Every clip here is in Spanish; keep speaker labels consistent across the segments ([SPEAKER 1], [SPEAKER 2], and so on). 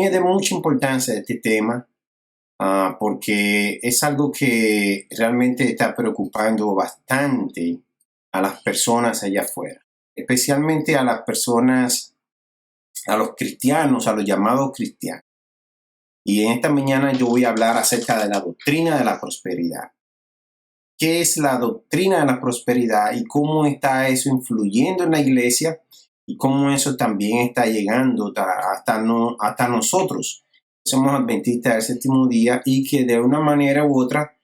[SPEAKER 1] mí es de mucha importancia este tema, porque es algo que realmente está preocupando bastante a las personas allá afuera, especialmente a las personas, a los cristianos, a los llamados cristianos. Y en esta mañana yo voy a hablar acerca de la doctrina de la prosperidad. ¿Qué es la doctrina de la prosperidad y cómo está eso influyendo en la iglesia y cómo eso también está llegando hasta nosotros? Somos adventistas del séptimo día y que de una manera u otra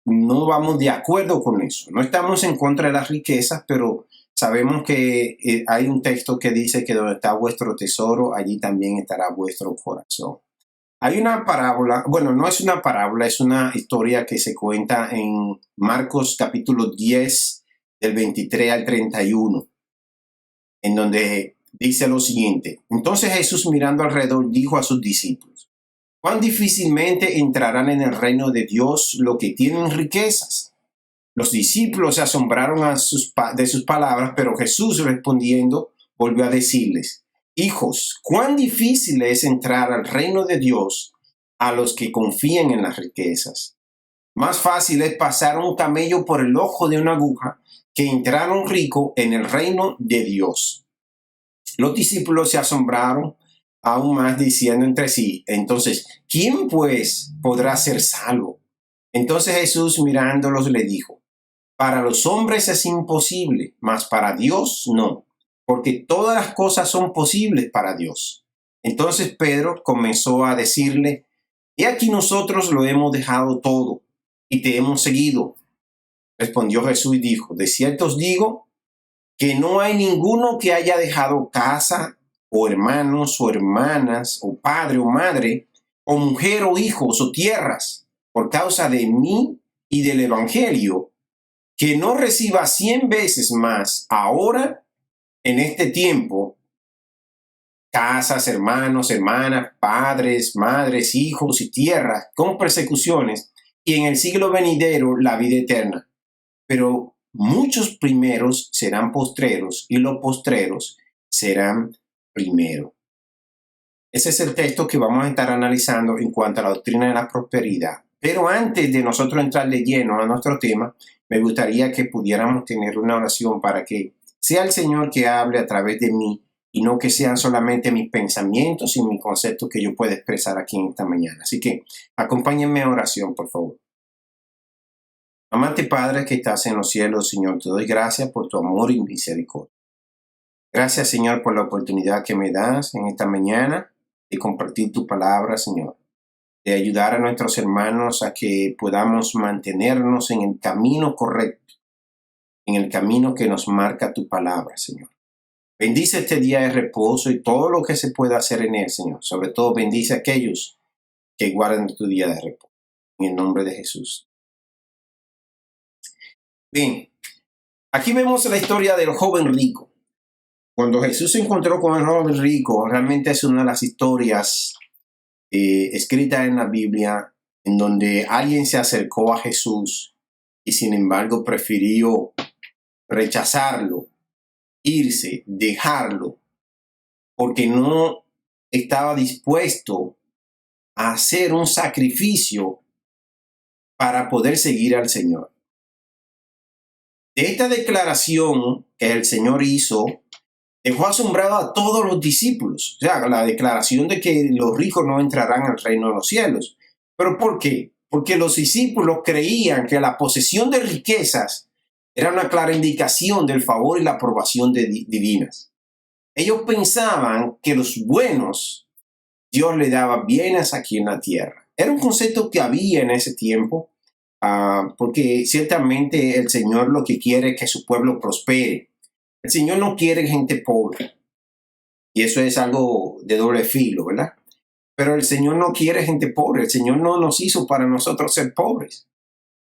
[SPEAKER 1] no vamos de acuerdo con eso. No estamos en contra de las riquezas, pero sabemos que hay un texto que dice que donde está vuestro tesoro, allí también estará vuestro corazón. Hay una parábola, bueno, no es una parábola, es una historia que se cuenta en Marcos capítulo 10, del 23 al 31, en donde dice lo siguiente. Entonces Jesús, mirando alrededor, dijo a sus discípulos: ¿cuán difícilmente entrarán en el reino de Dios los que tienen riquezas? Los discípulos se asombraron de sus palabras, pero Jesús, respondiendo, volvió a decirles: hijos, cuán difícil es entrar al reino de Dios a los que confían en las riquezas. Más fácil es pasar un camello por el ojo de una aguja que entrar un rico en el reino de Dios. Los discípulos se asombraron aún más, diciendo entre sí: entonces, ¿quién pues podrá ser salvo? Entonces Jesús, mirándolos, le dijo: para los hombres es imposible, mas para Dios no, porque todas las cosas son posibles para Dios. Entonces Pedro comenzó a decirle: he aquí nosotros lo hemos dejado todo y te hemos seguido. Respondió Jesús y dijo: de cierto os digo que no hay ninguno que haya dejado casa, o hermanos, o hermanas, o padre, o madre, o mujer, o hijos, o tierras, por causa de mí y del evangelio, que no reciba 100 veces más ahora, en este tiempo, casas, hermanos, hermanas, padres, madres, hijos y tierras, con persecuciones, y en el siglo venidero la vida eterna. Pero muchos primeros serán postreros, y los postreros serán primeros. Ese es el texto que vamos a estar analizando en cuanto a la doctrina de la prosperidad. Pero antes de nosotros entrar de lleno a nuestro tema, me gustaría que pudiéramos tener una oración para que sea el Señor que hable a través de mí y no que sean solamente mis pensamientos y mis conceptos que yo pueda expresar aquí en esta mañana. Así que acompáñenme a oración, por favor. Amante Padre que estás en los cielos, Señor, te doy gracias por tu amor y misericordia. Gracias, Señor, por la oportunidad que me das en esta mañana de compartir tu palabra, Señor, de ayudar a nuestros hermanos a que podamos mantenernos en el camino correcto, en el camino que nos marca tu palabra, Señor. Bendice este día de reposo y todo lo que se pueda hacer en él, Señor. Sobre todo bendice a aquellos que guardan tu día de reposo. En el nombre de Jesús. Bien, aquí vemos la historia del joven rico. Cuando Jesús se encontró con el joven rico, realmente es una de las historias escritas en la Biblia en donde alguien se acercó a Jesús y sin embargo prefirió rechazarlo, irse, dejarlo, porque no estaba dispuesto a hacer un sacrificio para poder seguir al Señor. De esta declaración que el Señor hizo, dejó asombrado a todos los discípulos. O sea, la declaración de que los ricos no entrarán al reino de los cielos. ¿Pero por qué? Porque los discípulos creían que la posesión de riquezas era una clara indicación del favor y la aprobación divinas. Ellos pensaban que los buenos, Dios les daba bienes aquí en la tierra. Era un concepto que había en ese tiempo, porque ciertamente el Señor lo que quiere es que su pueblo prospere. El Señor no quiere gente pobre. Y eso es algo de doble filo, ¿verdad? Pero el Señor no quiere gente pobre. El Señor no nos hizo para nosotros ser pobres.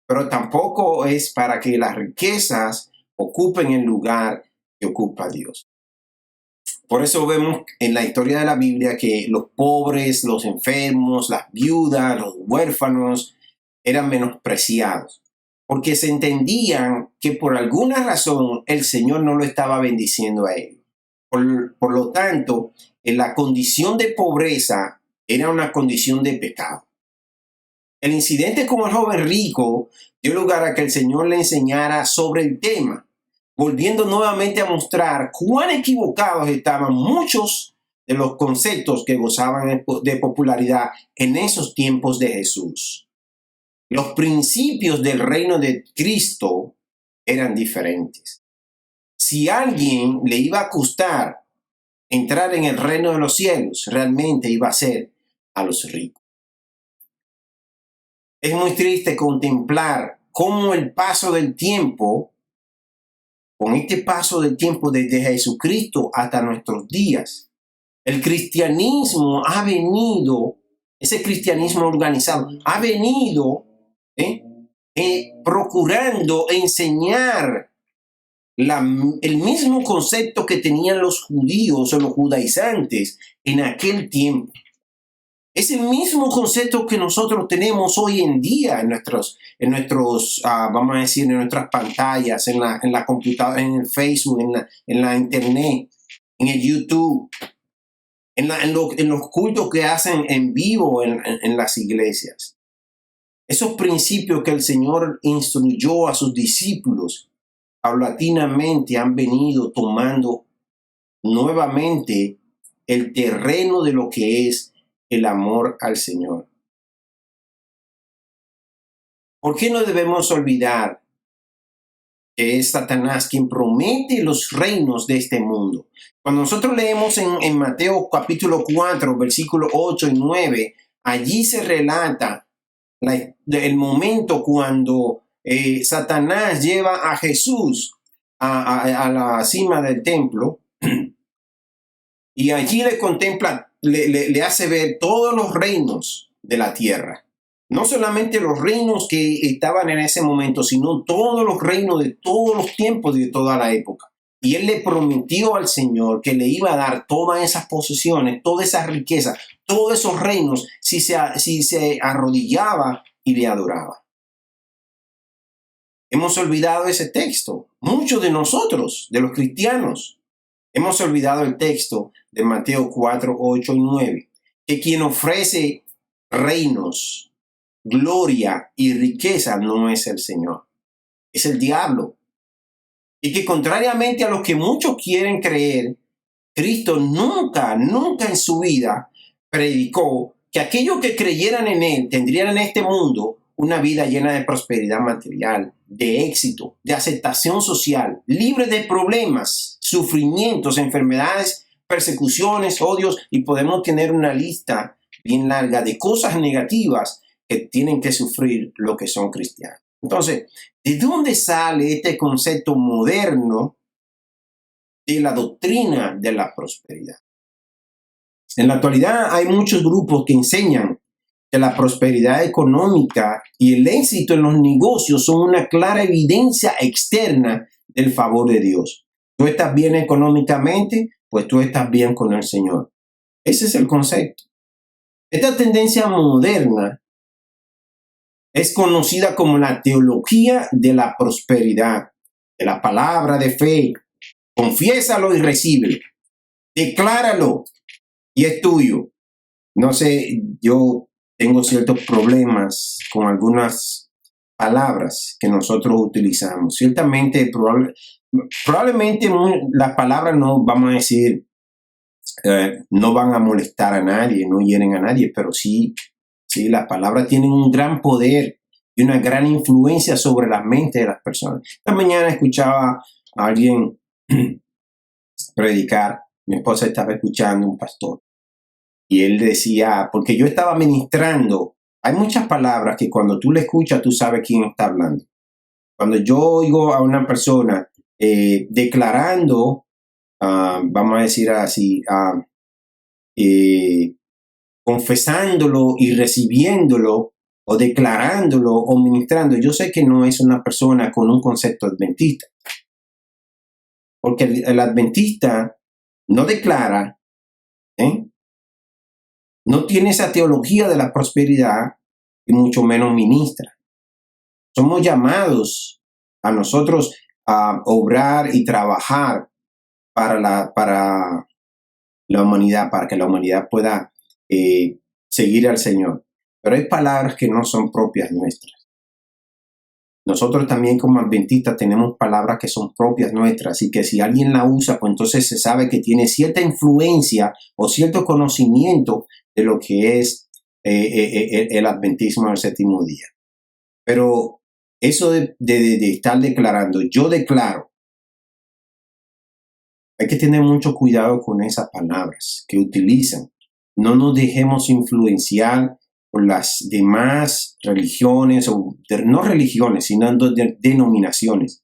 [SPEAKER 1] Pero tampoco es para que las riquezas ocupen el lugar que ocupa Dios. Por eso vemos en la historia de la Biblia que los pobres, los enfermos, las viudas, los huérfanos eran menospreciados, porque se entendían que por alguna razón el Señor no lo estaba bendiciendo a ellos. Por lo tanto, la condición de pobreza era una condición de pecado. El incidente con el joven rico dio lugar a que el Señor le enseñara sobre el tema, volviendo nuevamente a mostrar cuán equivocados estaban muchos de los conceptos que gozaban de popularidad en esos tiempos de Jesús. Los principios del reino de Cristo eran diferentes. Si a alguien le iba a costar entrar en el reino de los cielos, realmente iba a ser a los ricos. Es muy triste contemplar cómo el paso del tiempo, con este paso del tiempo desde Jesucristo hasta nuestros días, el cristianismo ha venido, ese cristianismo organizado, ha venido procurando enseñar el mismo concepto que tenían los judíos o los judaizantes en aquel tiempo. Es el mismo concepto que nosotros tenemos hoy en día en nuestros vamos a decir, en nuestras pantallas, en la computadora, en el Facebook, en la internet, en el YouTube, en los cultos que hacen en vivo en las iglesias. Esos principios que el Señor instruyó a sus discípulos paulatinamente han venido tomando nuevamente el terreno de lo que es el amor al Señor. ¿Por qué no debemos olvidar que es Satanás quien promete los reinos de este mundo? Cuando nosotros leemos en Mateo capítulo 4, versículos 8 y 9, allí se relata el momento cuando Satanás lleva a Jesús a la cima del templo y allí le contempla, le hace ver todos los reinos de la tierra. No solamente los reinos que estaban en ese momento, sino todos los reinos de todos los tiempos, de toda la época. Y él le prometió al Señor que le iba a dar todas esas posesiones, toda esa riqueza, todos esos reinos, si se arrodillaba y le adoraba. Hemos olvidado ese texto. Muchos de nosotros, de los cristianos, hemos olvidado el texto de Mateo 4, 8 y 9, que quien ofrece reinos, gloria y riqueza no es el Señor, es el diablo. Y que contrariamente a lo que muchos quieren creer, Cristo nunca en su vida predicó que aquellos que creyeran en Él tendrían en este mundo una vida llena de prosperidad material, de éxito, de aceptación social, libre de problemas, sufrimientos, enfermedades, persecuciones, odios, y podemos tener una lista bien larga de cosas negativas que tienen que sufrir los que son cristianos. Entonces, ¿de dónde sale este concepto moderno de la doctrina de la prosperidad? En la actualidad hay muchos grupos que enseñan que la prosperidad económica y el éxito en los negocios son una clara evidencia externa del favor de Dios. Tú estás bien económicamente, pues tú estás bien con el Señor. Ese es el concepto. Esta tendencia moderna es conocida como la teología de la prosperidad, de la palabra de fe. Confiésalo y recíbelo. Decláralo y es tuyo. No sé, yo tengo ciertos problemas con algunas palabras que nosotros utilizamos. Ciertamente, probablemente las palabras no, vamos a decir, no van a molestar a nadie, no hieren a nadie, pero sí, las palabras tienen un gran poder y una gran influencia sobre la mente de las personas. Esta mañana escuchaba a alguien predicar, mi esposa estaba escuchando un pastor, y él decía, porque yo estaba ministrando, hay muchas palabras que cuando tú le escuchas, tú sabes quién está hablando. Cuando yo oigo a una persona declarando, vamos a decir así, confesándolo y recibiéndolo, o declarándolo o ministrando, yo sé que no es una persona con un concepto adventista. Porque el adventista no declara, no tiene esa teología de la prosperidad y mucho menos ministra. Somos llamados a nosotros a obrar y trabajar para la humanidad para que la humanidad pueda seguir al Señor. Pero hay palabras que no son propias nuestras. Nosotros también como adventistas tenemos palabras que son propias nuestras y que si alguien la usa, pues entonces se sabe que tiene cierta influencia o cierto conocimiento de lo que es el adventismo del séptimo día. Pero eso de estar declarando, yo declaro, hay que tener mucho cuidado con esas palabras que utilizan. No nos dejemos influenciar por las demás religiones, o no religiones, sino denominaciones,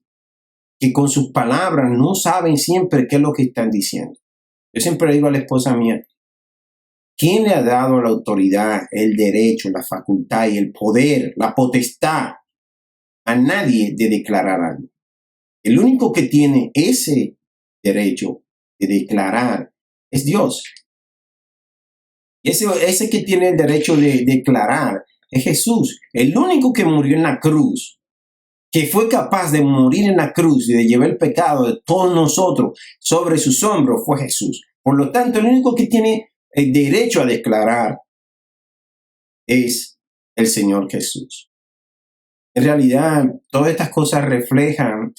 [SPEAKER 1] que con sus palabras no saben siempre qué es lo que están diciendo. Yo siempre digo a la esposa mía, ¿quién le ha dado la autoridad, el derecho, la facultad y el poder, la potestad a nadie de declarar algo? El único que tiene ese derecho de declarar es Dios. Ese que tiene el derecho de declarar es Jesús, el único que murió en la cruz, que fue capaz de morir en la cruz y de llevar el pecado de todos nosotros sobre sus hombros fue Jesús. Por lo tanto, el único que tiene el derecho a declarar es el Señor Jesús. En realidad, todas estas cosas reflejan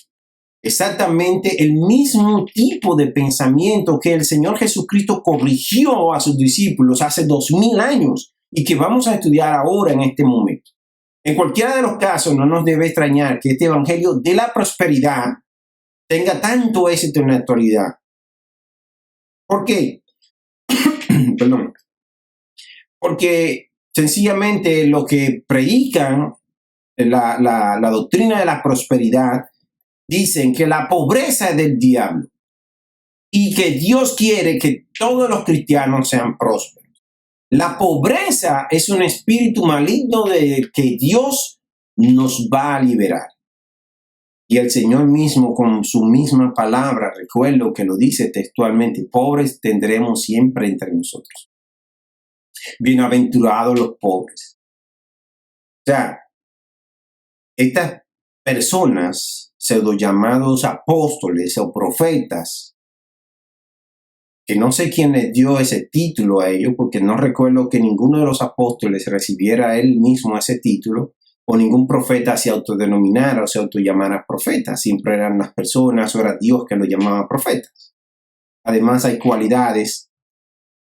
[SPEAKER 1] exactamente el mismo tipo de pensamiento que el Señor Jesucristo corrigió a sus discípulos hace 2000 años y que vamos a estudiar ahora en este momento. En cualquiera de los casos, no nos debe extrañar que este evangelio de la prosperidad tenga tanto éxito en la actualidad. ¿Por qué? Perdón. Porque sencillamente lo que predican la doctrina de la prosperidad dicen que la pobreza es del diablo y que Dios quiere que todos los cristianos sean prósperos. La pobreza es un espíritu maligno de que Dios nos va a liberar. Y el Señor mismo con su misma palabra, recuerdo que lo dice textualmente, pobres tendremos siempre entre nosotros. Bienaventurados los pobres. O sea, estas personas pseudo llamados apóstoles o profetas, que no sé quién les dio ese título a ellos, porque no recuerdo que ninguno de los apóstoles recibiera él mismo ese título, o ningún profeta se autodenominara o se autollamara profeta. Siempre eran las personas o era Dios que lo llamaba profetas. Además hay cualidades,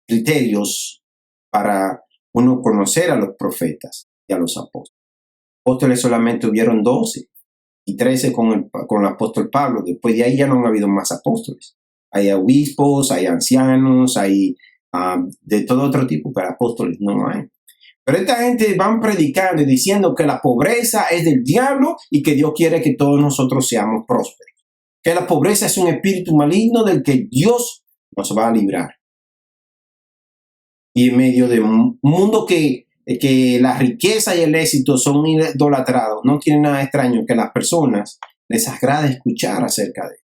[SPEAKER 1] criterios para uno conocer a los profetas y a los apóstoles. Apóstoles solamente hubieron 12. Y 13 con el apóstol Pablo. Después de ahí ya no han habido más apóstoles. Hay obispos, hay ancianos, hay de todo otro tipo, pero apóstoles no hay. Pero esta gente van predicando y diciendo que la pobreza es del diablo y que Dios quiere que todos nosotros seamos prósperos. Que la pobreza es un espíritu maligno del que Dios nos va a librar. Y en medio de un mundo que la riqueza y el éxito son idolatrados, no tiene nada extraño que a las personas les agrade escuchar acerca de él.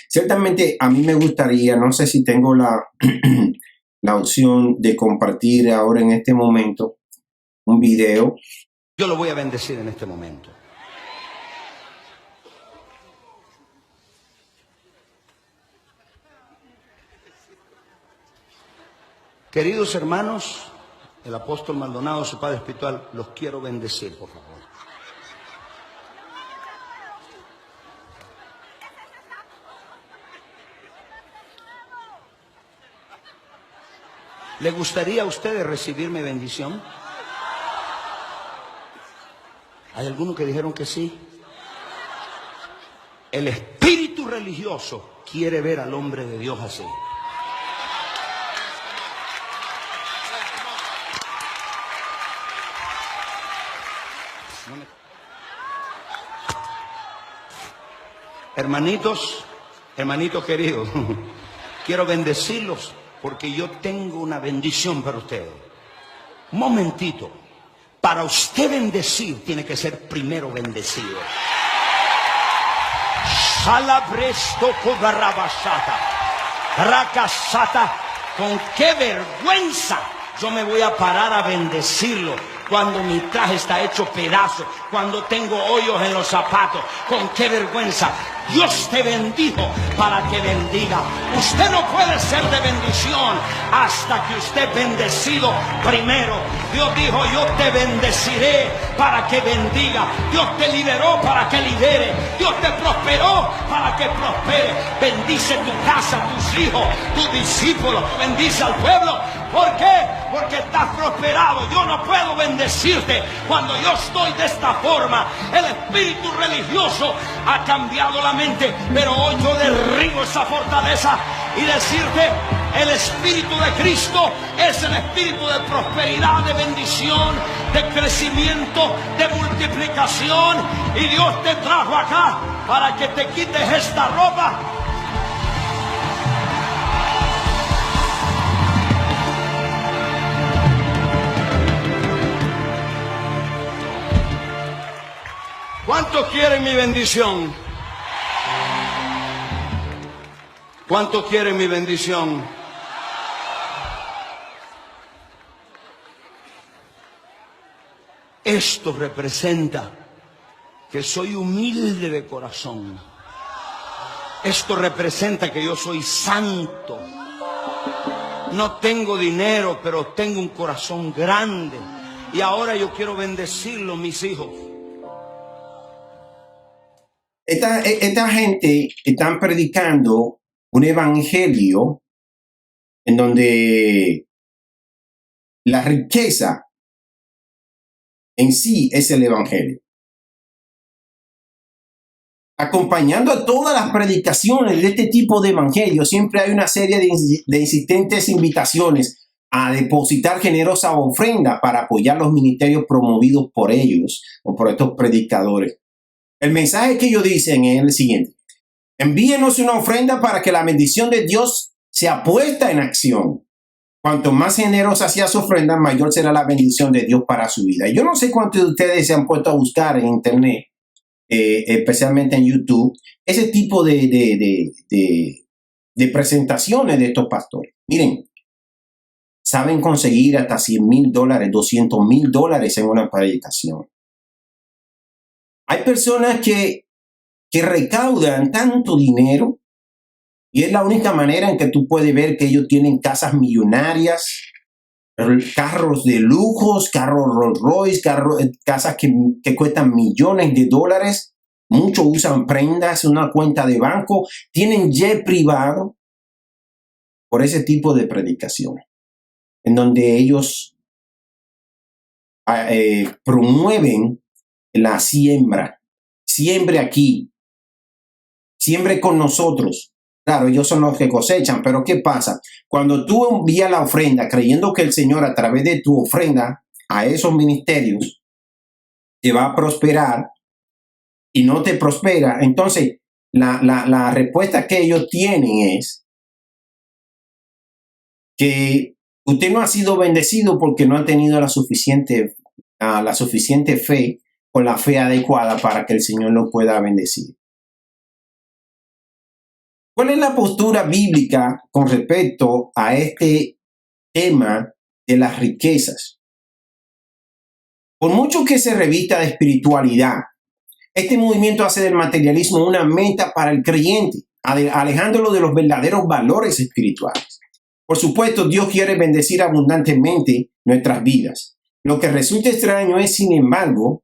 [SPEAKER 1] Ciertamente a mí me gustaría, no sé si tengo la opción de compartir ahora en este momento un video.
[SPEAKER 2] Yo lo voy a bendecir en este momento. Queridos hermanos, el apóstol Maldonado, su padre espiritual, los quiero bendecir, por favor. ¿Le gustaría a ustedes recibir mi bendición? ¿Hay algunos que dijeron que sí? El espíritu religioso quiere ver al hombre de Dios así. Hermanitos queridos, quiero bendecirlos porque yo tengo una bendición para ustedes. Un momentito, para usted bendecir tiene que ser primero bendecido. Con qué vergüenza yo me voy a parar a bendecirlo. cuando mi traje está hecho pedazos, cuando tengo hoyos en los zapatos. Con qué vergüenza. Dios te bendijo para que bendiga. Usted no puede ser de bendición hasta que usted es bendecido primero. Dios dijo, yo te bendeciré para que bendiga. Dios te liberó para que libere. Dios te prosperó para que prospere. Bendice tu casa, tus hijos, tus discípulos. Bendice al pueblo. ¿Por qué? Porque estás prosperado. Yo no puedo bendecirte cuando yo estoy de esta forma. El espíritu religioso ha cambiado la mente, pero hoy yo derribo esa fortaleza y decirte, el espíritu de Cristo es el espíritu de prosperidad, de bendición, de crecimiento, de multiplicación. Y Dios te trajo acá para que te quites esta ropa. ¿Cuántos quieren mi bendición? ¿Cuántos quieren mi bendición? Esto representa que soy humilde de corazón. Esto representa que yo soy santo. No tengo dinero, pero tengo un corazón grande. Y ahora yo quiero bendecirlo, mis hijos.
[SPEAKER 1] Esta gente están predicando un evangelio en donde la riqueza en sí es el evangelio. Acompañando a todas las predicaciones de este tipo de evangelio, siempre hay una serie de insistentes invitaciones a depositar generosa ofrenda para apoyar los ministerios promovidos por ellos o por estos predicadores. El mensaje que ellos dicen es el siguiente: envíenos una ofrenda para que la bendición de Dios sea puesta en acción. Cuanto más generosa sea su ofrenda, mayor será la bendición de Dios para su vida. Yo no sé cuántos de ustedes se han puesto a buscar en internet, especialmente en YouTube, ese tipo de presentaciones de estos pastores. Miren, saben conseguir hasta $100,000, $200,000 en una predicación. Hay personas que recaudan tanto dinero y es la única manera en que tú puedes ver que ellos tienen casas millonarias, carros de lujos, carros Rolls Royce, casas que cuestan millones de dólares. Muchos usan prendas, una cuenta de banco, tienen jet privado por ese tipo de predicaciones, en donde ellos promueven la siembra. Siembre aquí, siembre con nosotros. Claro, ellos son los que cosechan, pero ¿qué pasa? Cuando tú envías la ofrenda creyendo que el Señor a través de tu ofrenda a esos ministerios te va a prosperar y no te prospera, entonces la respuesta que ellos tienen es que usted no ha sido bendecido porque no ha tenido la suficiente fe o la fe adecuada para que el Señor lo pueda bendecir. ¿Cuál es la postura bíblica con respecto a este tema de las riquezas? Por mucho que se revista de espiritualidad, este movimiento hace del materialismo una meta para el creyente, alejándolo de los verdaderos valores espirituales. Por supuesto, Dios quiere bendecir abundantemente nuestras vidas. Lo que resulta extraño es, sin embargo,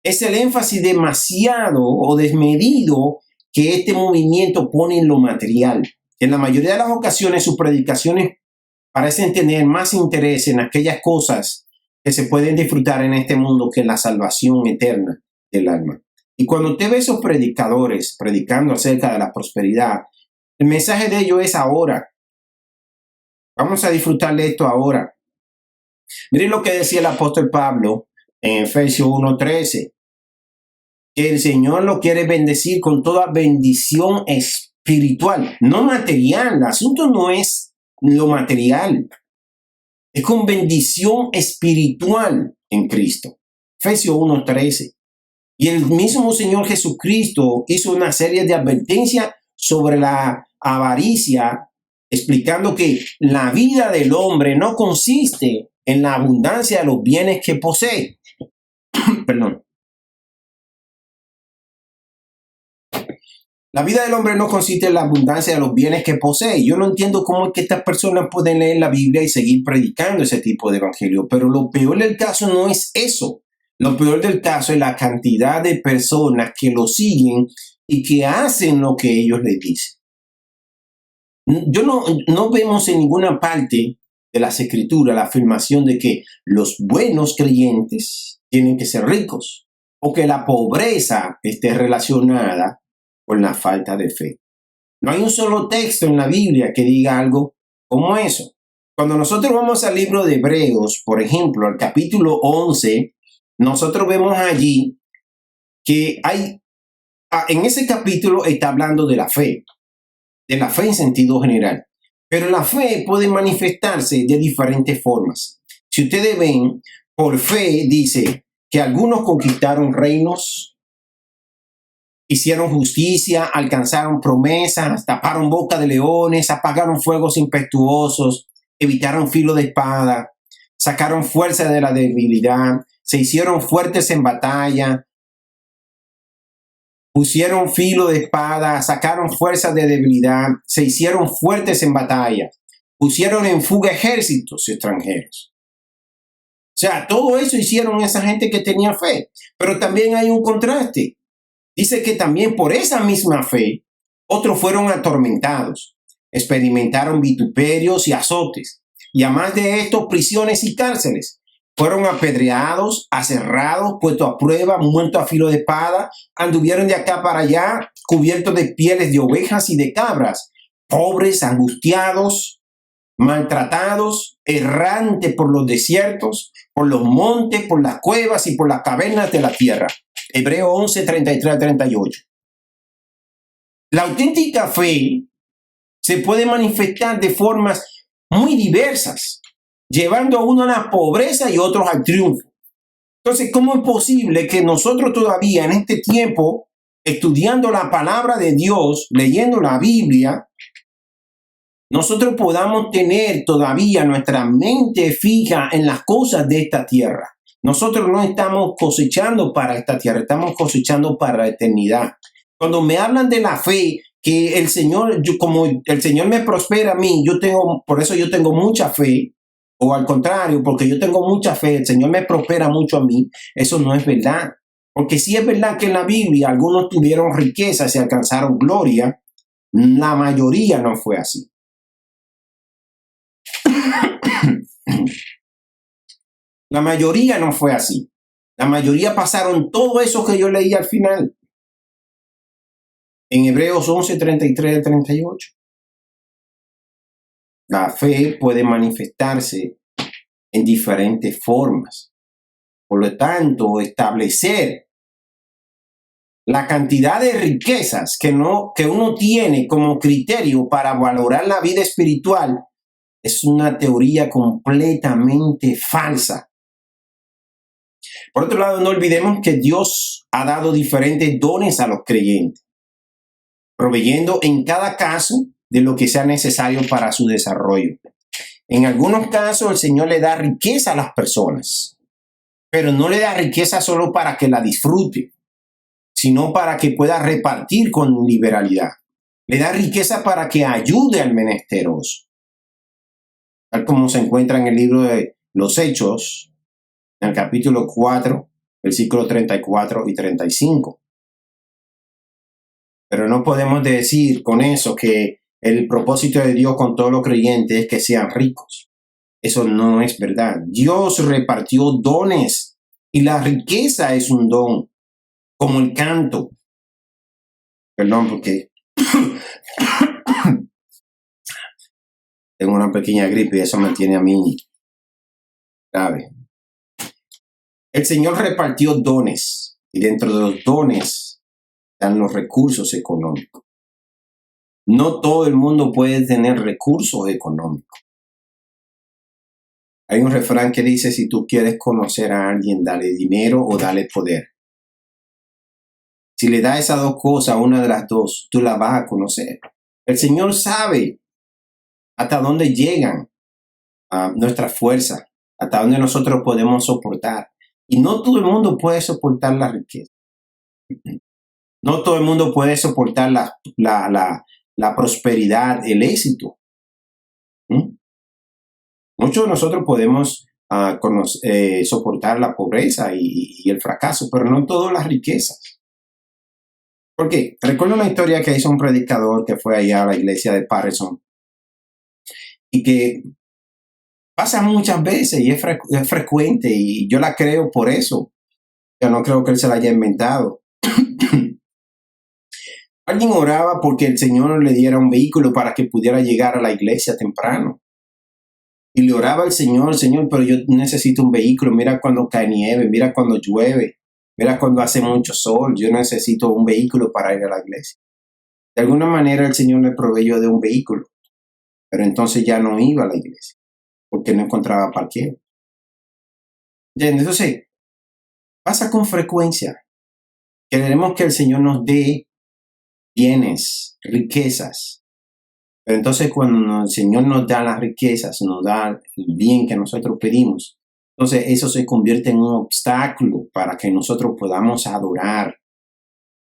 [SPEAKER 1] es el énfasis demasiado o desmedido que este movimiento pone en lo material. En la mayoría de las ocasiones sus predicaciones parecen tener más interés en aquellas cosas que se pueden disfrutar en este mundo que en la salvación eterna del alma. Y cuando usted ve esos predicadores predicando acerca de la prosperidad, el mensaje de ellos es ahora. Vamos a disfrutar de esto ahora. Miren lo que decía el apóstol Pablo en Efesios 1:13. Que el Señor lo quiere bendecir con toda bendición espiritual, no material. El asunto no es lo material. Es con bendición espiritual en Cristo. Efesios 1:13. Y el mismo Señor Jesucristo hizo una serie de advertencias sobre la avaricia, explicando que la vida del hombre no consiste en la abundancia de los bienes que posee. Perdón. La vida del hombre no consiste en la abundancia de los bienes que posee. Yo no entiendo cómo es que estas personas pueden leer la Biblia y seguir predicando ese tipo de evangelio, pero lo peor del caso no es eso. Lo peor del caso es la cantidad de personas que lo siguen y que hacen lo que ellos les dicen. No vemos en ninguna parte de las escrituras la afirmación de que los buenos creyentes tienen que ser ricos o que la pobreza esté relacionada con la falta de fe. No hay un solo texto en la Biblia que diga algo como eso. Cuando nosotros vamos al libro de Hebreos, por ejemplo, al capítulo 11, nosotros vemos allí que en ese capítulo está hablando de la fe en sentido general. Pero la fe puede manifestarse de diferentes formas. Si ustedes ven, por fe dice que algunos conquistaron reinos, hicieron justicia, alcanzaron promesas, taparon boca de leones, apagaron fuegos impetuosos, evitaron filo de espada, sacaron fuerza de la debilidad, se hicieron fuertes en batalla, pusieron filo de espada, sacaron fuerza de debilidad, se hicieron fuertes en batalla, pusieron en fuga ejércitos extranjeros. O sea, todo eso hicieron esa gente que tenía fe. Pero también hay un contraste. Dice que también por esa misma fe, otros fueron atormentados, experimentaron vituperios y azotes, y además de esto, prisiones y cárceles. Fueron apedreados, aserrados, puestos a prueba, muertos a filo de espada, anduvieron de acá para allá, cubiertos de pieles de ovejas y de cabras, pobres, angustiados, maltratados, errantes por los desiertos, por los montes, por las cuevas y por las cavernas de la tierra. Hebreos 11, 33 a 38. La auténtica fe se puede manifestar de formas muy diversas, llevando a uno a la pobreza y otros al triunfo. Entonces, ¿cómo es posible que nosotros todavía en este tiempo, estudiando la palabra de Dios, leyendo la Biblia, nosotros podamos tener todavía nuestra mente fija en las cosas de esta tierra? Nosotros no estamos cosechando para esta tierra, estamos cosechando para la eternidad. Cuando me hablan de la fe, que el Señor, como el Señor me prospera a mí, por eso yo tengo mucha fe, o al contrario, porque yo tengo mucha fe, el Señor me prospera mucho a mí, eso no es verdad. Porque si es verdad que en la Biblia algunos tuvieron riquezas y alcanzaron gloria, la mayoría no fue así. La mayoría no fue así. La mayoría pasaron todo eso que yo leí al final. En Hebreos 11, 33 al 38. La fe puede manifestarse en diferentes formas. Por lo tanto, establecer la cantidad de riquezas que uno tiene como criterio para valorar la vida espiritual es una teoría completamente falsa. Por otro lado, no olvidemos que Dios ha dado diferentes dones a los creyentes, proveyendo en cada caso de lo que sea necesario para su desarrollo. En algunos casos, el Señor le da riqueza a las personas, pero no le da riqueza solo para que la disfrute, sino para que pueda repartir con liberalidad. Le da riqueza para que ayude al menesteroso, tal como se encuentra en el libro de los Hechos, en el capítulo 4, versículos 34 y 35. Pero no podemos decir con eso que el propósito de Dios con todos los creyentes es que sean ricos. Eso no es verdad. Dios repartió dones y la riqueza es un don, como el canto. Perdón, porque tengo una pequeña gripe y eso me tiene a mí grave. El Señor repartió dones y dentro de los dones están los recursos económicos. No todo el mundo puede tener recursos económicos. Hay un refrán que dice, si tú quieres conocer a alguien, dale dinero o dale poder. Si le das esas dos cosas, una de las dos, tú la vas a conocer. El Señor sabe hasta dónde llegan nuestra fuerza, hasta donde nosotros podemos soportar. Y no todo el mundo puede soportar la riqueza. No todo el mundo puede soportar la prosperidad, el éxito. Muchos de nosotros podemos soportar la pobreza y el fracaso, pero no todas las riquezas. Porque recuerdo una historia que hizo un predicador que fue allá a la iglesia de Patterson y que pasa muchas veces y es frecuente y yo la creo por eso. Yo no creo que él se la haya inventado. Alguien oraba porque el Señor le diera un vehículo para que pudiera llegar a la iglesia temprano. Y le oraba al Señor, pero yo necesito un vehículo. Mira cuando cae nieve, mira cuando llueve, mira cuando hace mucho sol. Yo necesito un vehículo para ir a la iglesia. De alguna manera el Señor le proveyó de un vehículo, pero entonces ya no iba a la iglesia porque no encontraba parqueo. Entonces, pasa con frecuencia. Queremos que el Señor nos dé bienes, riquezas. Pero entonces cuando el Señor nos da las riquezas, nos da el bien que nosotros pedimos, entonces eso se convierte en un obstáculo para que nosotros podamos adorar.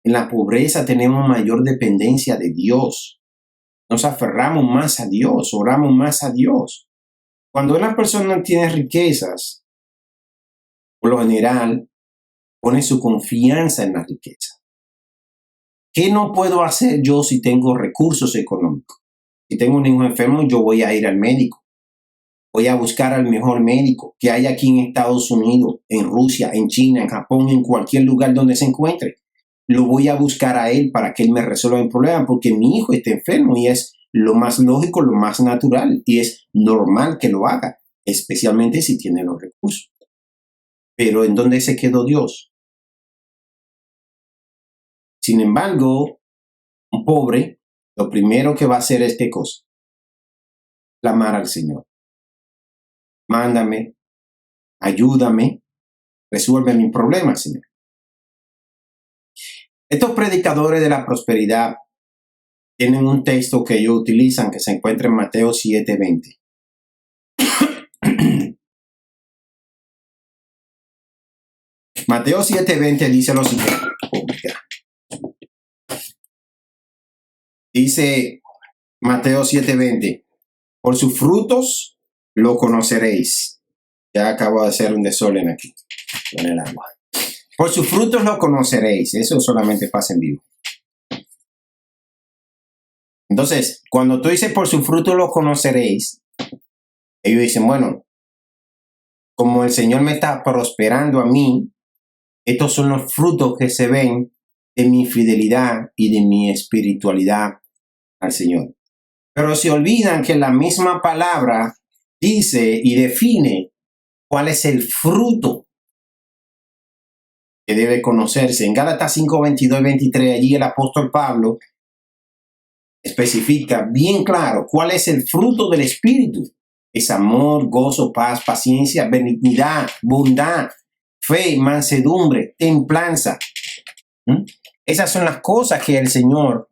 [SPEAKER 1] En la pobreza tenemos mayor dependencia de Dios. Nos aferramos más a Dios, oramos más a Dios. Cuando una persona tiene riquezas, por lo general, pone su confianza en la riqueza. ¿Qué no puedo hacer yo si tengo recursos económicos? Si tengo un hijo enfermo, yo voy a ir al médico. Voy a buscar al mejor médico que hay aquí en Estados Unidos, en Rusia, en China, en Japón, en cualquier lugar donde se encuentre. Lo voy a buscar a él para que él me resuelva el problema porque mi hijo está enfermo y es lo más lógico, lo más natural y es normal que lo haga, especialmente si tiene los recursos. Pero ¿en dónde se quedó Dios? Sin embargo, un pobre, lo primero que va a hacer es ¿qué cosa? Clamar al Señor. Mándame, ayúdame, resuelve mi problema, Señor. Estos predicadores de la prosperidad tienen un texto que ellos utilizan que se encuentra en Mateo 7:20. Mateo 7:20 dice lo siguiente. Dice Mateo 7:20, por sus frutos lo conoceréis. Ya acabo de hacer un desorden aquí con el agua. Por sus frutos lo conoceréis. Eso solamente pasa en vivo. Entonces, cuando tú dices por sus frutos lo conoceréis, ellos dicen, bueno, como el Señor me está prosperando a mí, estos son los frutos que se ven de mi fidelidad y de mi espiritualidad al Señor. Pero se olvidan que la misma palabra dice y define cuál es el fruto que debe conocerse. En Gálatas 5:22-23, allí el apóstol Pablo especifica bien claro cuál es el fruto del Espíritu. Es amor, gozo, paz, paciencia, benignidad, bondad, fe, mansedumbre, templanza. Esas son las cosas que el Señor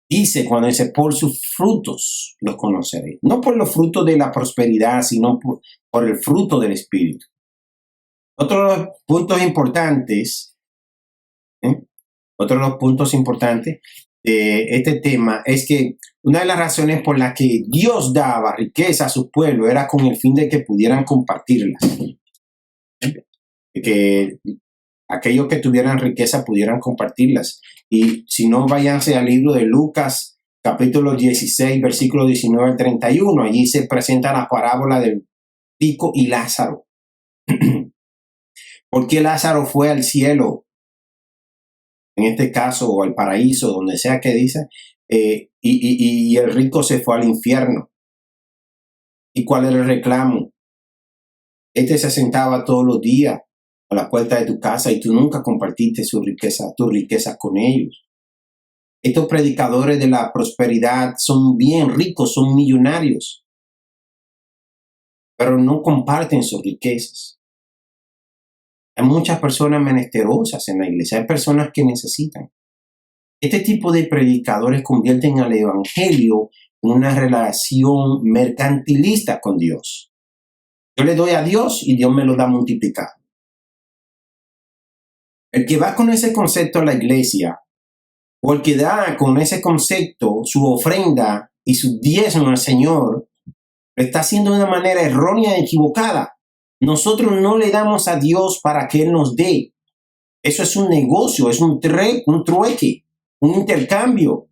[SPEAKER 1] dice cuando dice, por sus frutos los conoceréis. No por los frutos de la prosperidad, sino por el fruto del Espíritu. Otro de los puntos importantes de este tema es que una de las razones por las que Dios daba riqueza a su pueblo era con el fin de que pudieran compartirlas. Que aquellos que tuvieran riqueza pudieran compartirlas. Y si no, váyanse al libro de Lucas, capítulo 16, versículo 19 al 31. Allí se presenta la parábola del rico y Lázaro. ¿Por qué Lázaro fue al cielo? En este caso, o al paraíso, donde sea que dice, y el rico se fue al infierno. ¿Y cuál era el reclamo? Este se sentaba todos los días a la puerta de tu casa y tú nunca compartiste tus riquezas con ellos. Estos predicadores de la prosperidad son bien ricos, son millonarios, pero no comparten sus riquezas. Hay muchas personas menesterosas en la iglesia, hay personas que necesitan. Este tipo de predicadores convierten al evangelio en una relación mercantilista con Dios. Yo le doy a Dios y Dios me lo da multiplicado. El que va con ese concepto a la iglesia, o el que da con ese concepto su ofrenda y su diezmo al Señor, lo está haciendo de una manera errónea y equivocada. Nosotros no le damos a Dios para que Él nos dé. Eso es un negocio, es un trueque, un intercambio.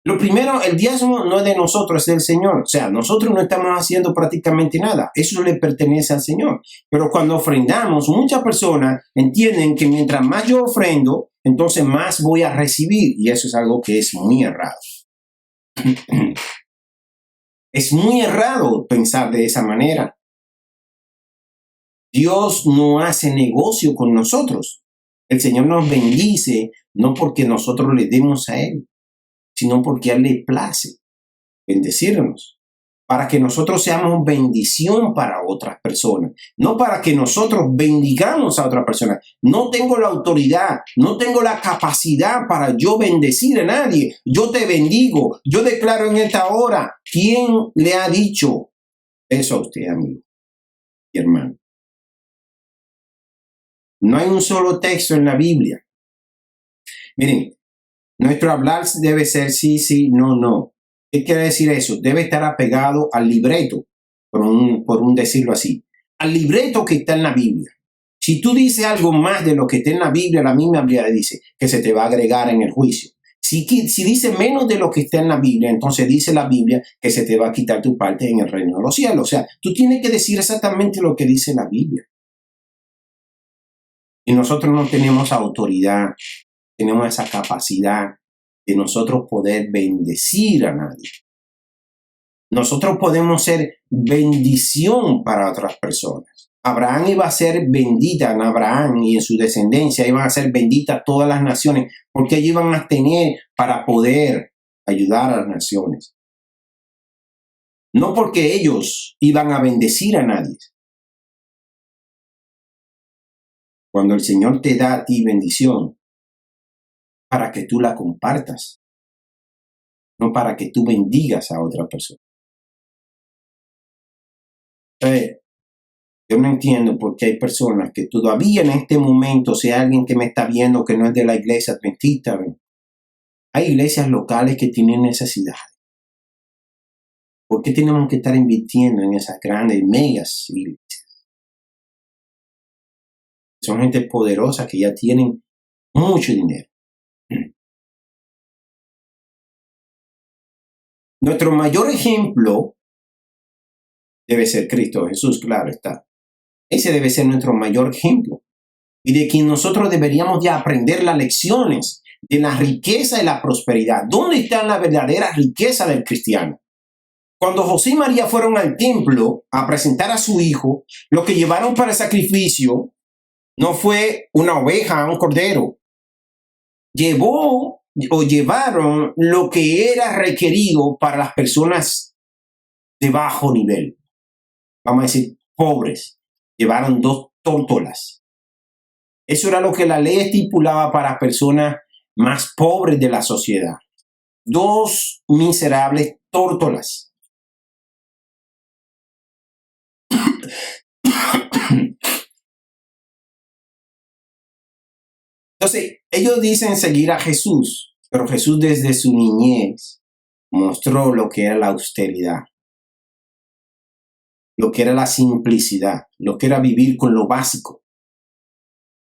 [SPEAKER 1] Lo primero, el diezmo no es de nosotros, es del Señor. O sea, nosotros no estamos haciendo prácticamente nada. Eso le pertenece al Señor. Pero cuando ofrendamos, muchas personas entienden que mientras más yo ofrendo, entonces más voy a recibir. Y eso es algo que es muy errado. Es muy errado pensar de esa manera. Dios no hace negocio con nosotros. El Señor nos bendice no porque nosotros le demos a Él, sino porque a Él le place bendecirnos, para que nosotros seamos bendición para otras personas, no para que nosotros bendigamos a otras personas. No tengo la autoridad, no tengo la capacidad para yo bendecir a nadie. Yo te bendigo, yo declaro en esta hora. ¿Quién le ha dicho eso a usted, amigo y hermano? No hay un solo texto en la Biblia. Miren, nuestro hablar debe ser sí, sí, no, no. ¿Qué quiere decir eso? Debe estar apegado al libreto, por un decirlo así. Al libreto que está en la Biblia. Si tú dices algo más de lo que está en la Biblia, la misma Biblia dice que se te va a agregar en el juicio. Si dice menos de lo que está en la Biblia, entonces dice la Biblia que se te va a quitar tu parte en el reino de los cielos. O sea, tú tienes que decir exactamente lo que dice la Biblia. Y nosotros no tenemos autoridad, tenemos esa capacidad de nosotros poder bendecir a nadie. Nosotros podemos ser bendición para otras personas. Abraham iba a ser bendita en Abraham y en su descendencia iban a ser benditas todas las naciones porque ellos iban a tener para poder ayudar a las naciones. No porque ellos iban a bendecir a nadie. Cuando el Señor te da a ti bendición, para que tú la compartas, no para que tú bendigas a otra persona. Yo no entiendo por qué hay personas que todavía en este momento, si hay alguien que me está viendo que no es de la iglesia adventista, hay iglesias locales que tienen necesidades. ¿Por qué tenemos que estar invirtiendo en esas grandes megas iglesias? Son gente poderosa que ya tienen mucho dinero. Nuestro mayor ejemplo debe ser Cristo Jesús, claro está. Ese debe ser nuestro mayor ejemplo. Y de quien nosotros deberíamos ya aprender las lecciones de la riqueza y la prosperidad. ¿Dónde está la verdadera riqueza del cristiano? Cuando José y María fueron al templo a presentar a su hijo, lo que llevaron para el sacrificio no fue una oveja, un cordero. Llevaron lo que era requerido para las personas de bajo nivel. Vamos a decir, pobres. Llevaron 2 tórtolas. Eso era lo que la ley estipulaba para personas más pobres de la sociedad. 2 miserables tórtolas. Entonces, ellos dicen seguir a Jesús, pero Jesús desde su niñez mostró lo que era la austeridad, lo que era la simplicidad, lo que era vivir con lo básico.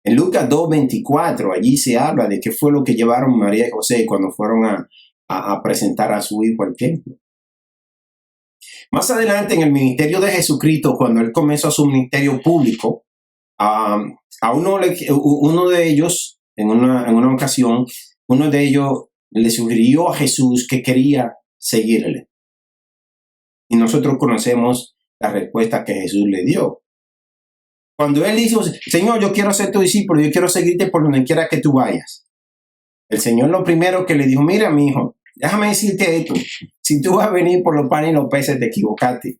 [SPEAKER 1] En Lucas 2:24, allí se habla de qué fue lo que llevaron María y José cuando fueron a presentar a su hijo al templo. Más adelante en el ministerio de Jesucristo, cuando él comenzó su ministerio público, a uno de ellos, en una ocasión, uno de ellos le sugirió a Jesús que quería seguirle. Y nosotros conocemos la respuesta que Jesús le dio. Cuando él dijo, Señor, yo quiero ser tu discípulo, yo quiero seguirte por donde quiera que tú vayas. El Señor lo primero que le dijo, mira, mi hijo, déjame decirte esto. Si tú vas a venir por los panes y los peces, te equivocaste.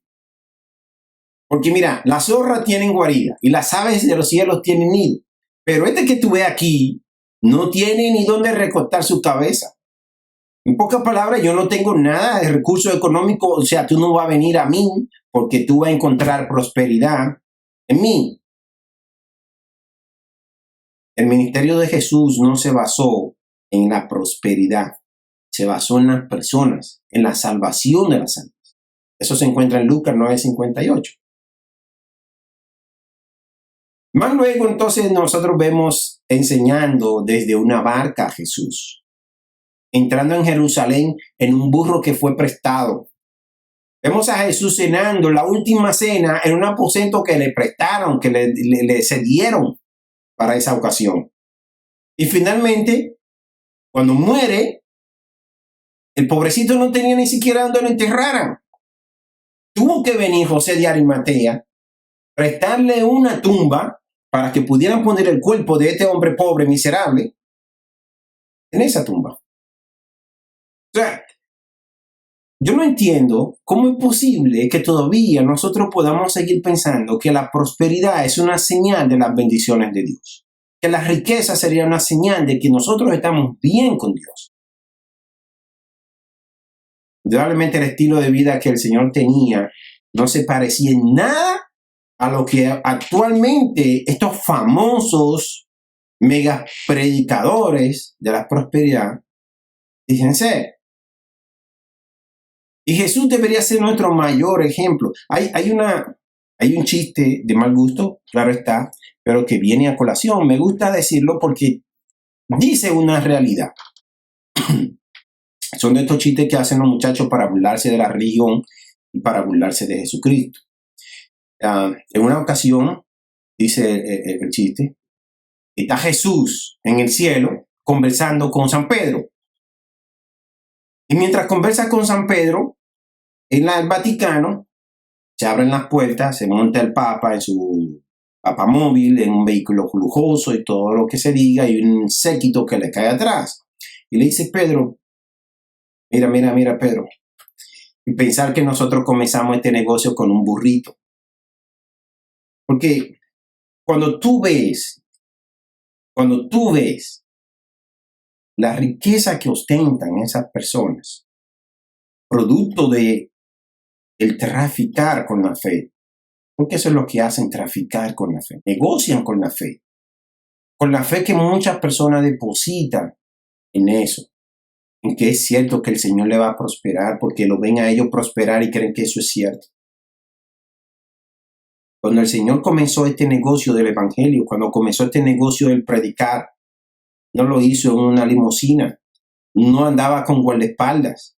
[SPEAKER 1] Porque mira, las zorras tienen guarida y las aves de los cielos tienen nido. Pero este que tú ves aquí no tiene ni dónde recostar su cabeza. En pocas palabras, yo no tengo nada de recursos económicos. O sea, tú no vas a venir a mí porque tú vas a encontrar prosperidad en mí. El ministerio de Jesús no se basó en la prosperidad, se basó en las personas, en la salvación de las almas. Eso se encuentra en Lucas 9:58. Más luego, entonces, nosotros vemos enseñando desde una barca a Jesús, entrando en Jerusalén en un burro que fue prestado. Vemos a Jesús cenando la última cena en un aposento que le prestaron, que le cedieron para esa ocasión. Y finalmente, cuando muere, el pobrecito no tenía ni siquiera donde lo enterraran. Tuvo que venir José de Arimatea, prestarle una tumba para que pudieran poner el cuerpo de este hombre pobre, miserable, en esa tumba. O sea, yo no entiendo cómo es posible que todavía nosotros podamos seguir pensando que la prosperidad es una señal de las bendiciones de Dios, que la riqueza sería una señal de que nosotros estamos bien con Dios. Indudablemente el estilo de vida que el Señor tenía no se parecía en nada a lo que actualmente estos famosos mega predicadores de la prosperidad dicen ser. Y Jesús debería ser nuestro mayor ejemplo. Hay un chiste de mal gusto, claro está, pero que viene a colación. Me gusta decirlo porque dice una realidad. Son de estos chistes que hacen los muchachos para burlarse de la religión y para burlarse de Jesucristo. En una ocasión, dice el chiste, está Jesús en el cielo conversando con San Pedro. Y mientras conversa con San Pedro, en el Vaticano, se abren las puertas, se monta el Papa en su papamóvil, en un vehículo lujoso y todo lo que se diga, y un séquito que le cae atrás. Y le dice, Pedro, mira, Pedro. Y pensar que nosotros comenzamos este negocio con un burrito. Porque cuando tú ves la riqueza que ostentan esas personas, producto de el traficar con la fe, porque eso es lo que hacen, traficar con la fe, negocian con la fe que muchas personas depositan en eso, en que es cierto que el Señor le va a prosperar porque lo ven a ellos prosperar y creen que eso es cierto. Cuando el Señor comenzó este negocio del evangelio, cuando comenzó este negocio del predicar, no lo hizo en una limusina, no andaba con guardaespaldas.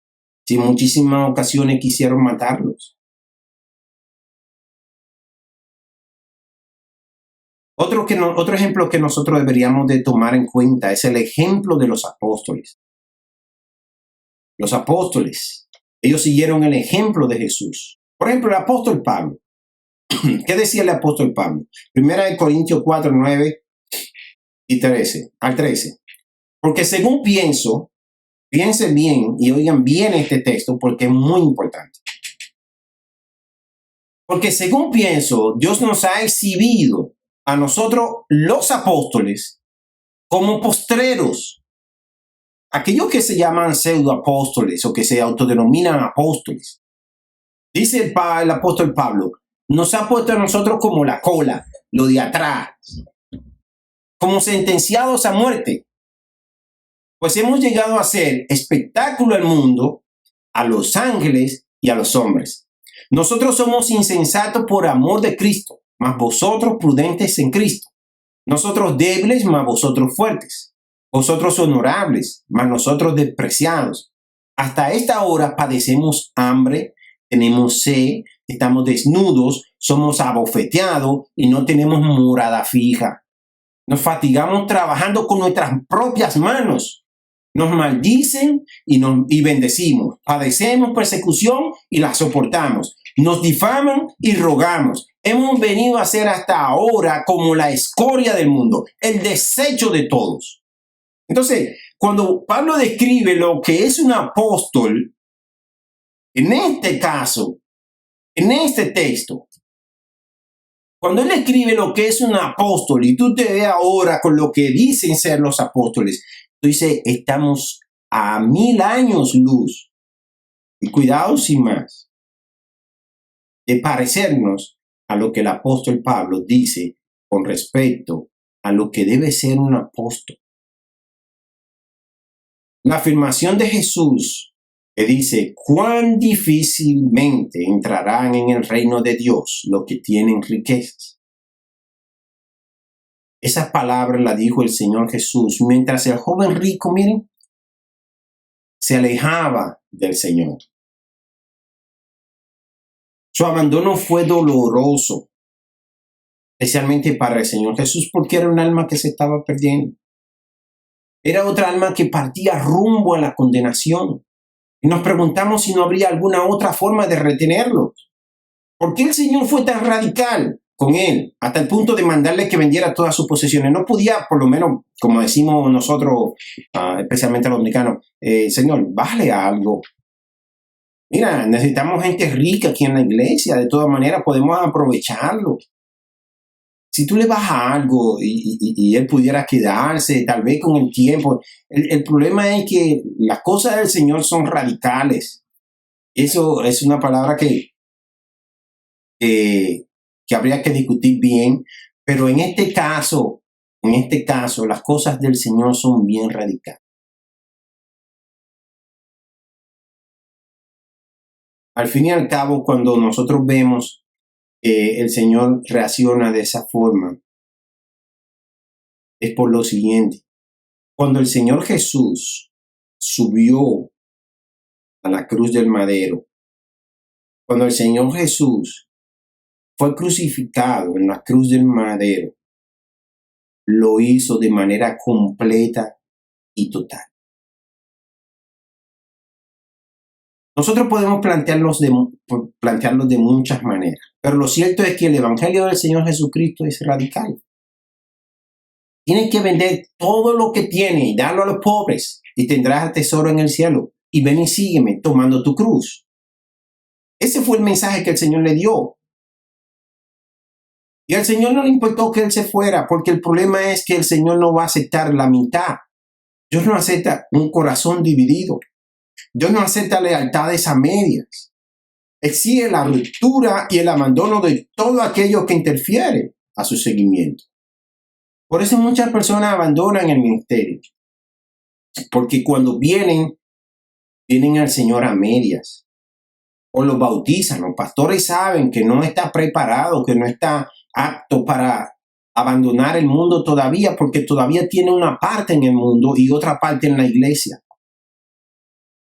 [SPEAKER 1] En muchísimas ocasiones quisieron matarlos. Otro ejemplo que nosotros deberíamos de tomar en cuenta es el ejemplo de los apóstoles. Los apóstoles, ellos siguieron el ejemplo de Jesús. Por ejemplo, el apóstol Pablo. ¿Qué decía el apóstol Pablo? Primera de Corintios 4, 9 y 13, al 13. Porque según piensen bien y oigan bien este texto porque es muy importante. Porque según pienso, Dios nos ha exhibido a nosotros los apóstoles como postreros. Aquellos que se llaman pseudoapóstoles o que se autodenominan apóstoles. Dice el apóstol Pablo, nos ha puesto a nosotros como la cola, lo de atrás, como sentenciados a muerte. Pues hemos llegado a hacer espectáculo al mundo, a los ángeles y a los hombres. Nosotros somos insensatos por amor de Cristo, mas vosotros prudentes en Cristo. Nosotros débiles, mas vosotros fuertes. Vosotros honorables, mas nosotros despreciados. Hasta esta hora padecemos hambre, tenemos sed, estamos desnudos, somos abofeteados y no tenemos morada fija. Nos fatigamos trabajando con nuestras propias manos. Nos maldicen y bendecimos. Padecemos persecución y la soportamos. Nos difaman y rogamos. Hemos venido a ser hasta ahora como la escoria del mundo, el desecho de todos. Entonces, cuando Pablo describe lo que es un apóstol, en este caso, en este texto, cuando él escribe lo que es un apóstol y tú te ves ahora con lo que dicen ser los apóstoles, tú dices, estamos a 1000 años luz. Y cuidado sin más. de parecernos a lo que el apóstol Pablo dice con respecto a lo que debe ser un apóstol. La afirmación de Jesús que dice, cuán difícilmente entrarán en el reino de Dios los que tienen riquezas. Esas palabras las dijo el Señor Jesús mientras el joven rico, miren, se alejaba del Señor. Su abandono fue doloroso, especialmente para el Señor Jesús, porque era un alma que se estaba perdiendo. Era otra alma que partía rumbo a la condenación. Y nos preguntamos si no habría alguna otra forma de retenerlo. ¿Por qué el Señor fue tan radical con él hasta el punto de mandarle que vendiera todas sus posesiones? No podía, por lo menos, como decimos nosotros, especialmente los dominicanos, Señor, bájale algo. Mira, necesitamos gente rica aquí en la iglesia. De todas maneras, podemos aprovecharlo. Si tú le bajas algo y él pudiera quedarse, tal vez con el tiempo. El problema es que las cosas del Señor son radicales. Eso es una palabra que habría que discutir bien. Pero en este caso, las cosas del Señor son bien radicales. Al fin y al cabo, cuando nosotros vemos que el Señor reacciona de esa forma, es por lo siguiente. Cuando el Señor Jesús subió a la cruz del madero, cuando el Señor Jesús fue crucificado en la cruz del madero, lo hizo de manera completa y total. Nosotros podemos plantearlo de muchas maneras, pero lo cierto es que el Evangelio del Señor Jesucristo es radical. Tienes que vender todo lo que tienes y darlo a los pobres y tendrás tesoro en el cielo. Y ven y sígueme tomando tu cruz. Ese fue el mensaje que el Señor le dio. Y al Señor no le importó que él se fuera, porque el problema es que el Señor no va a aceptar la mitad. Dios no acepta un corazón dividido. Dios no acepta lealtades a medias. Exige la ruptura y el abandono de todo aquello que interfiere a su seguimiento. Por eso muchas personas abandonan el ministerio. Porque cuando vienen al Señor a medias. O los bautizan. Los pastores saben que no está preparado, que no está apto para abandonar el mundo todavía, porque todavía tiene una parte en el mundo y otra parte en la iglesia.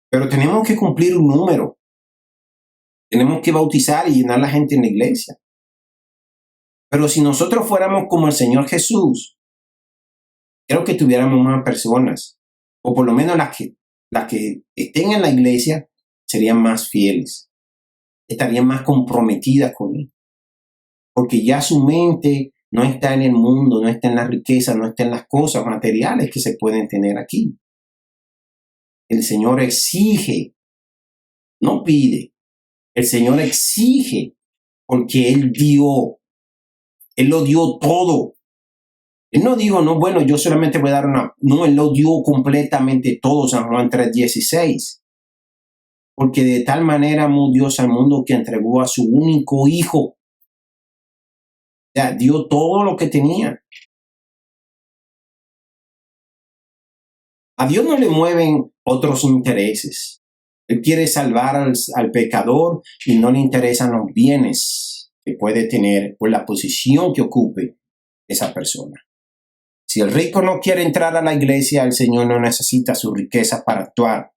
[SPEAKER 1] Pero tenemos que cumplir un número. Tenemos que bautizar y llenar a la gente en la iglesia. Pero si nosotros fuéramos como el Señor Jesús, creo que tuviéramos más personas, o por lo menos las que estén en la iglesia serían más fieles, estarían más comprometidas con Él, porque ya su mente no está en el mundo, no está en la riqueza, no está en las cosas materiales que se pueden tener aquí. El Señor exige, no pide. El Señor exige porque Él dio. Él lo dio todo. Él no dijo, no, bueno, yo solamente voy a dar una. No, Él lo dio completamente todo, San Juan 3:16. Porque de tal manera amó Dios al mundo que entregó a su único hijo. O sea, dio todo lo que tenía. A Dios no le mueven otros intereses. Él quiere salvar al pecador y no le interesan los bienes que puede tener o la posición que ocupe esa persona. Si el rico no quiere entrar a la iglesia, el Señor no necesita su riqueza para actuar.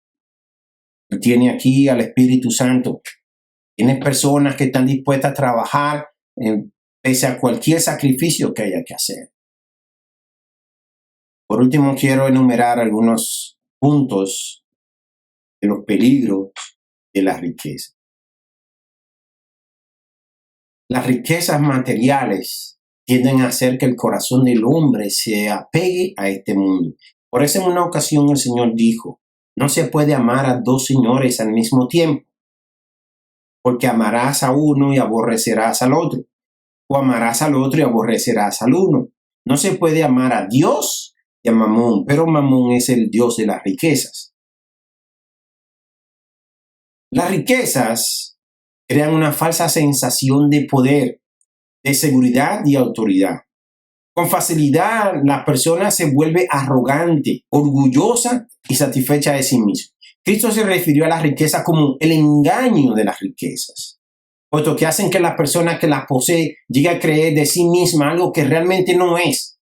[SPEAKER 1] Él tiene aquí al Espíritu Santo. Tiene personas que están dispuestas a trabajar pese a cualquier sacrificio que haya que hacer. Por último, quiero enumerar algunos puntos de los peligros de la riqueza. Las riquezas materiales tienden a hacer que el corazón del hombre se apegue a este mundo. Por eso en una ocasión el Señor dijo, no se puede amar a dos señores al mismo tiempo, porque amarás a uno y aborrecerás al otro, o amarás al otro y aborrecerás al uno. No se puede amar a Dios y a Mamón, pero Mamón es el Dios de las riquezas. Las riquezas Crean una falsa sensación de poder, de seguridad y autoridad. Con facilidad, la persona se vuelve arrogante, orgullosa y satisfecha de sí misma. Cristo se refirió a la riqueza como el engaño de las riquezas, puesto que hacen que la persona que las posee llegue a creer de sí misma algo que realmente no es.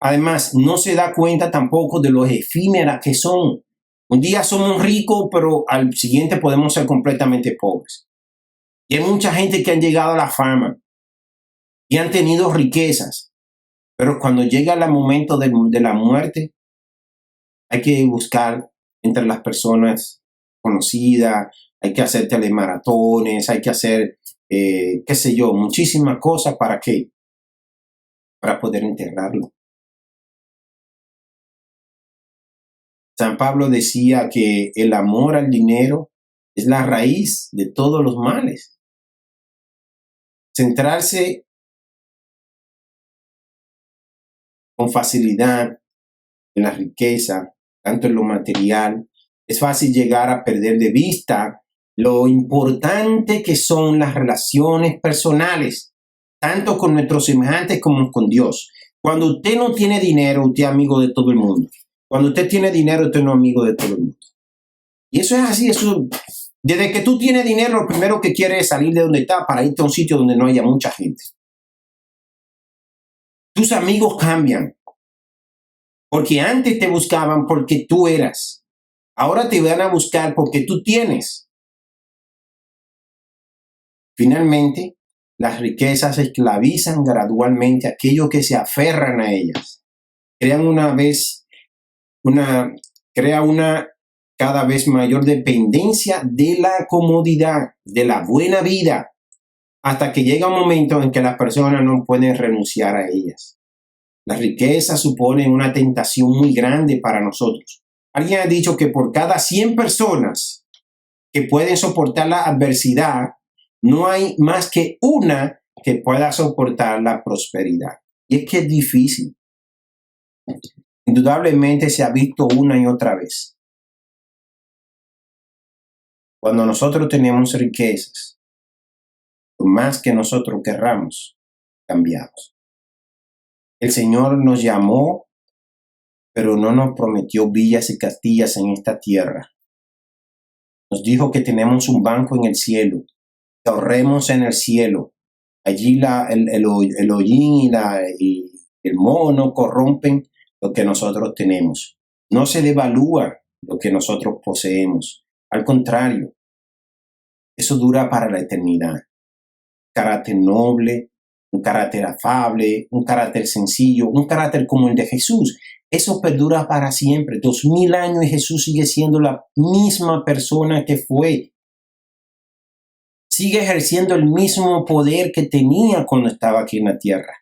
[SPEAKER 1] Además, no se da cuenta tampoco de lo efímeras que son. Un día somos ricos, pero al siguiente podemos ser completamente pobres. Y hay mucha gente que han llegado a la fama y han tenido riquezas, pero cuando llega el momento de la muerte, hay que buscar entre las personas conocidas, hay que hacer telemaratones, hay que hacer, qué sé yo, muchísimas cosas. ¿Para qué? Para poder enterrarlo. San Pablo decía que el amor al dinero es la raíz de todos los males. Centrarse con facilidad en la riqueza, tanto en lo material, es fácil llegar a perder de vista lo importante que son las relaciones personales, tanto con nuestros semejantes como con Dios. Cuando usted no tiene dinero, usted es amigo de todo el mundo. Cuando usted tiene dinero, usted no es amigo de todo el mundo. Y eso es así, eso. Desde que tú tienes dinero, lo primero que quieres es salir de donde está para irte a un sitio donde no haya mucha gente. Tus amigos cambian. Porque antes te buscaban porque tú eras. Ahora te van a buscar porque tú tienes. Finalmente, las riquezas esclavizan gradualmente a aquellos que se aferran a ellas. Crea una cada vez mayor dependencia de la comodidad, de la buena vida, hasta que llega un momento en que las personas no pueden renunciar a ellas. Las riquezas suponen una tentación muy grande para nosotros. Alguien ha dicho que por cada 100 personas que pueden soportar la adversidad, no hay más que una que pueda soportar la prosperidad. Y es que es difícil. Indudablemente se ha visto una y otra vez. Cuando nosotros tenemos riquezas, por más que nosotros querramos, cambiamos. El Señor nos llamó, pero no nos prometió villas y castillas en esta tierra. Nos dijo que tenemos un banco en el cielo, que ahorremos en el cielo. Allí el hollín y el moho no corrompen lo que nosotros tenemos. No se devalúa lo que nosotros poseemos. Al contrario, eso dura para la eternidad. Carácter noble, un carácter afable, un carácter sencillo, un carácter como el de Jesús. Eso perdura para siempre. 2000 años y Jesús sigue siendo la misma persona que fue. Sigue ejerciendo el mismo poder que tenía cuando estaba aquí en la tierra.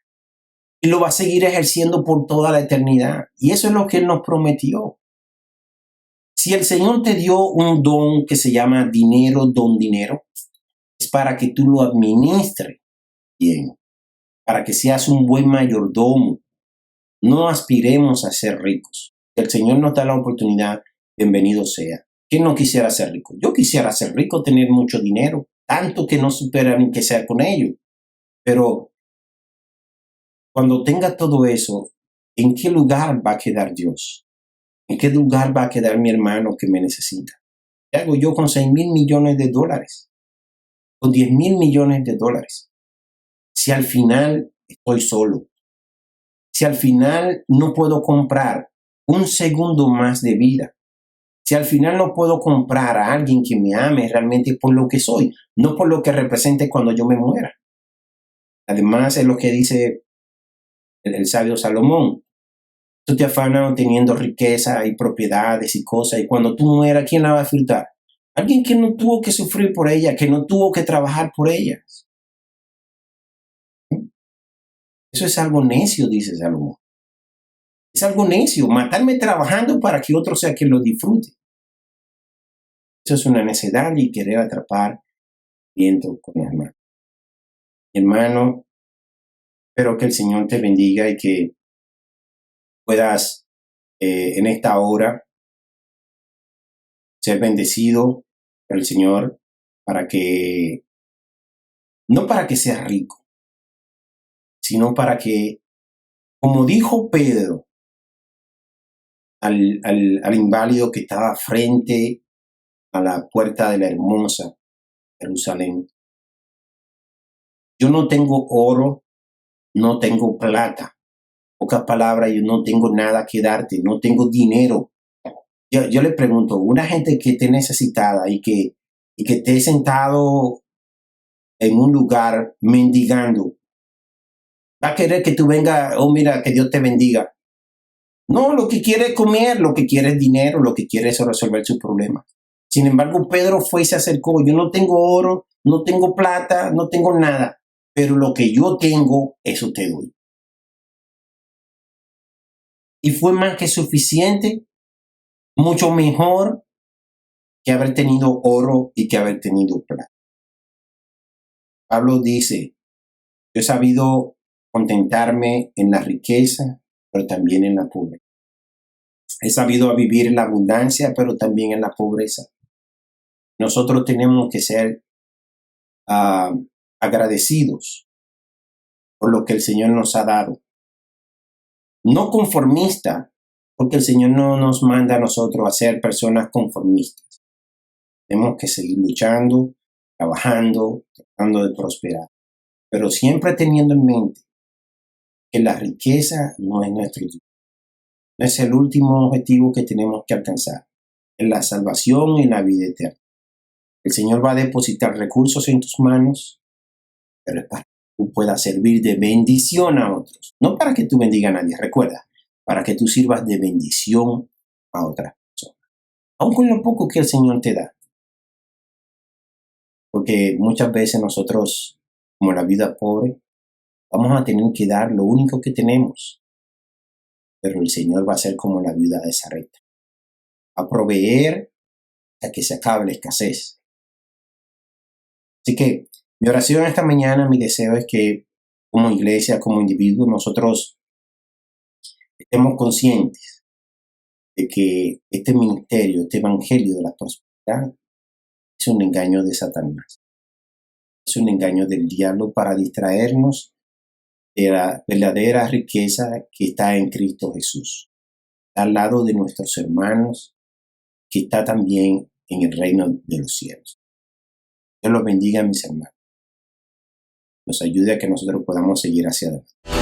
[SPEAKER 1] Y lo va a seguir ejerciendo por toda la eternidad. Y eso es lo que Él nos prometió. Si el Señor te dio un don que se llama dinero, don dinero, es para que tú lo administres bien, para que seas un buen mayordomo. No aspiremos a ser ricos. Si el Señor nos da la oportunidad, bienvenido sea. ¿Quién no quisiera ser rico? Yo quisiera ser rico, tener mucho dinero, tanto que no supera ni qué sea con ello. Pero cuando tenga todo eso, ¿en qué lugar va a quedar Dios? ¿En qué lugar va a quedar mi hermano que me necesita? ¿Qué hago yo con 6,000 millones de dólares? Con 10,000 millones de dólares. Si al final estoy solo, si al final no puedo comprar un segundo más de vida, si al final no puedo comprar a alguien que me ame realmente por lo que soy, no por lo que represente cuando yo me muera. Además, es lo que dice el sabio Salomón. Tú te afanas teniendo riqueza y propiedades y cosas, y cuando tú mueras, ¿quién la va a disfrutar? Alguien que no tuvo que sufrir por ella, que no tuvo que trabajar por ellas. Eso es algo necio, dice Salomón. Es algo necio, matarme trabajando para que otro sea quien lo disfrute. Eso es una necedad y querer atrapar viento con el hermano. Hermano, espero que el Señor te bendiga y que puedas en esta hora ser bendecido por el Señor para que no para que seas rico, sino para que, como dijo Pedro al inválido que estaba frente a la puerta de la hermosa Jerusalén, yo no tengo oro, no tengo plata. Pocas palabras, yo no tengo nada que darte, no tengo dinero. Yo le pregunto, una gente que esté necesitada y que esté sentado en un lugar mendigando, va a querer que tú vengas, oh mira, que Dios te bendiga. No, lo que quiere es comer, lo que quiere es dinero, lo que quiere es resolver sus problemas. Sin embargo, Pedro fue y se acercó. Yo no tengo oro, no tengo plata, no tengo nada, pero lo que yo tengo, eso te doy. Y fue más que suficiente, mucho mejor que haber tenido oro y que haber tenido plata. Pablo dice, yo he sabido contentarme en la riqueza, pero también en la pobreza. He sabido vivir en la abundancia, pero también en la pobreza. Nosotros tenemos que ser agradecidos por lo que el Señor nos ha dado. No conformista, porque el Señor no nos manda a nosotros a ser personas conformistas. Tenemos que seguir luchando, trabajando, tratando de prosperar, pero siempre teniendo en mente que la riqueza no es nuestro Dios. No es el último objetivo que tenemos que alcanzar. Es la salvación y la vida eterna. El Señor va a depositar recursos en tus manos, pero es para que tú puedas servir de bendición a otros. No para que tú bendiga a nadie, recuerda, para que tú sirvas de bendición a otras personas. Aun con lo poco que el Señor te da. Porque muchas veces nosotros, como la vida pobre, vamos a tener que dar lo único que tenemos. Pero el Señor va a ser como la viuda de Sarepta. A proveer hasta que se acabe la escasez. Así que mi oración esta mañana, mi deseo es que como iglesia, como individuos, nosotros estemos conscientes de que este ministerio, este evangelio de la prosperidad es un engaño de Satanás. Es un engaño del diablo para distraernos de la verdadera riqueza que está en Cristo Jesús, al lado de nuestros hermanos, que está también en el reino de los cielos. Dios los bendiga, mis hermanos. Nos ayude a que nosotros podamos seguir hacia adelante.